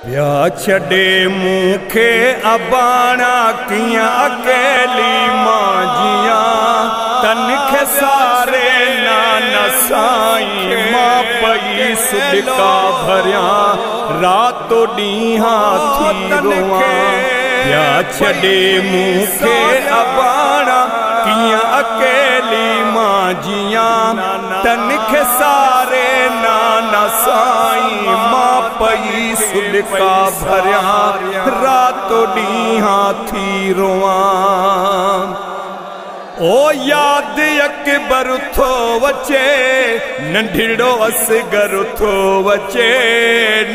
या छड़े मूंखे अबाणा किया अकेली मां जिया तनखे सारे नाना साईं मां पई सुडका भरिया रातो डीहा थी रोवा। या छड़े मूंखे अबाणा किया अकेली मां जिया तनखे सारे नाना साईं मां पई सुडका भरिया रातो डीहा थी रोवा। ओ याद अकबर थो वचे नंढड़ो असगर थो वचे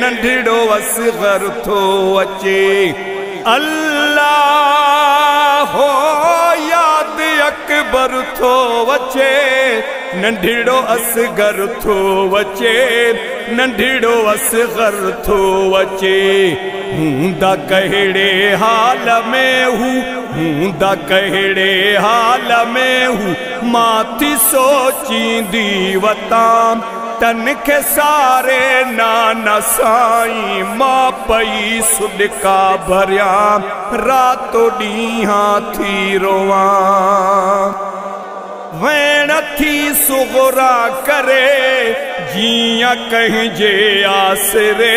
नंढड़ो असगर थो वचे अल्लाह हो याद अकबर थो वचे नंढड़ो असगर थो वचे नंढड़ो असगर थो वचे हूंदा कहिड़े हाल में हूंदा कहिड़े हाल में मां थी सोचींदी वतां तनखे सारे नाना साईं मां पई सुडका भरिया रातो डीहा थी रोवा। वैण थी सुगरा करे जिया कहीं जे आसरे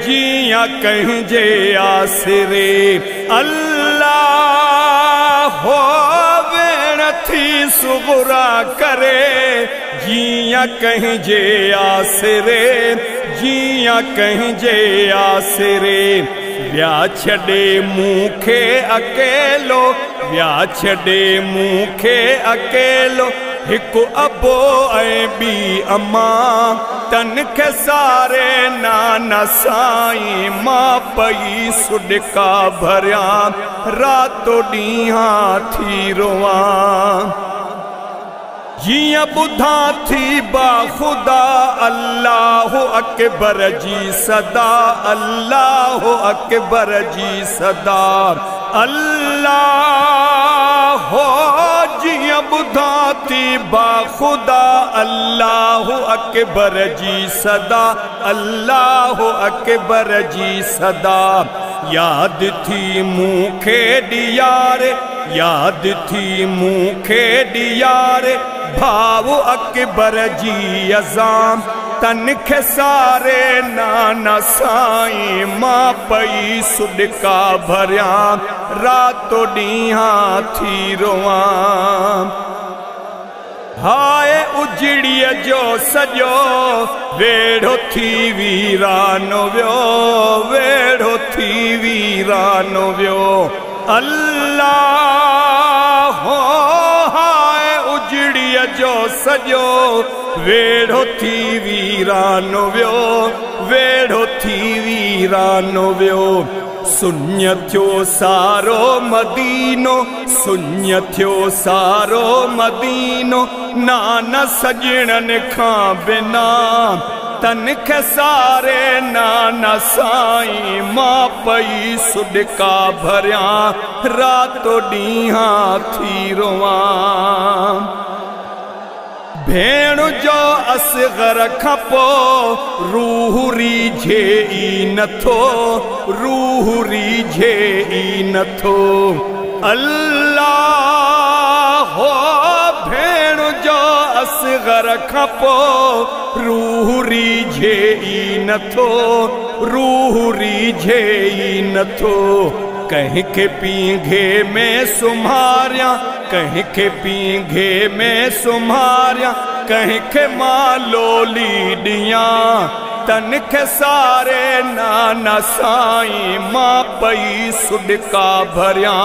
जिया कहीं जे आसरे अल्लाह हो वैण थी सुगरा करे जिया कहीं जे आसरे जिया कहीं जे आसरे। व्या छड़े मूंखे अकेलो व्या छड़े मूंखे अकेलो हिकु अबो ऐं ॿी अम्मा तनखे सारे नाना साईं मां पई सुडका भरिया रातो डीहा थी रोवा। जिया बुधा थी बाखुदा अल्लाह अकबर जी सदा अल्लाह अकबर जी सदा अल्लाह हो जिया बुधा थी बाखुदा अल्लाह अकबर जी सदा अल्लाह अकबर जी सदा। याद थी मूंखे डियार याद थी मूंखे डियार भाव अकबर जी अज़ाम तनखे सारे नाना साईं मां पई सुडका भरिया रातो डीहा थी रोवा। हाय उजड़ीअ जो सॼो वेढ़ो थी वीरानो वियो वेढ़ो थी वीरानो वियो अल्लाह हो हाय उजड़ीअ जो सॼो वेढ़ो थी वीरानो वियो वेढ़ो थी वीरानो वियो। सुन्य थियो सारो मदीनो सुन्य थियो सारो मदीनो नाना सजणन खां बिना तनखे सारे नाना साईं मां पई सुडका भरिया रातो डीहा थी रोवा। भेण जो असगर खां पोइ रूह रीझे ई नथो रूह रीझे ई नथो अल्लाह हो भेण जो असगर खां पोइ रूह रीझे ई नथो रूह रीझे ई नथो। कहीं के पींघे में सुम्हारिया कहीं के पींघे में सुम्हारिया कहीं के मालोली डिया तनखे सारे नाना साईं मां पई सुडका भरिया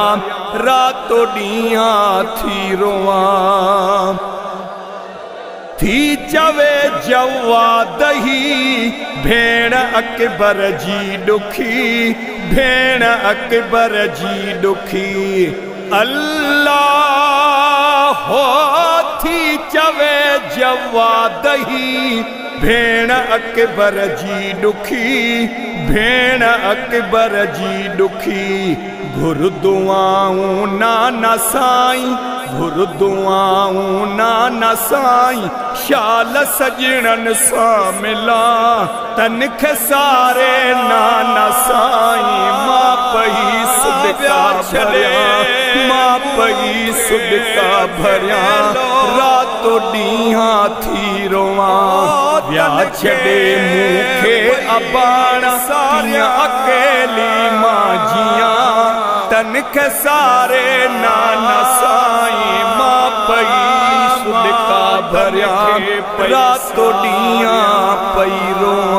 रातो डीहा थी रोवा। थी चवे जवा दही भेण अकबर जी दुखी भेण अकबर जी दुखी अल्लाह हो थी चवे जवा दही भेण अकबर जी दुखी भेण अकबर जी दुखी। घुर दुआऊं नाना साईं घुर दुआऊं नाना साईं शाल सजणन सां मिला तनखे सारे नाना भरिया मां पई सुदका भरिया रातो डीहा थी रोवा व्या छड़े मूंखे अबाण सारिया अकेली मां जिया तन के सारे नाना साईं मां पई सुदका भरिया रातो डीहा पई रोवा।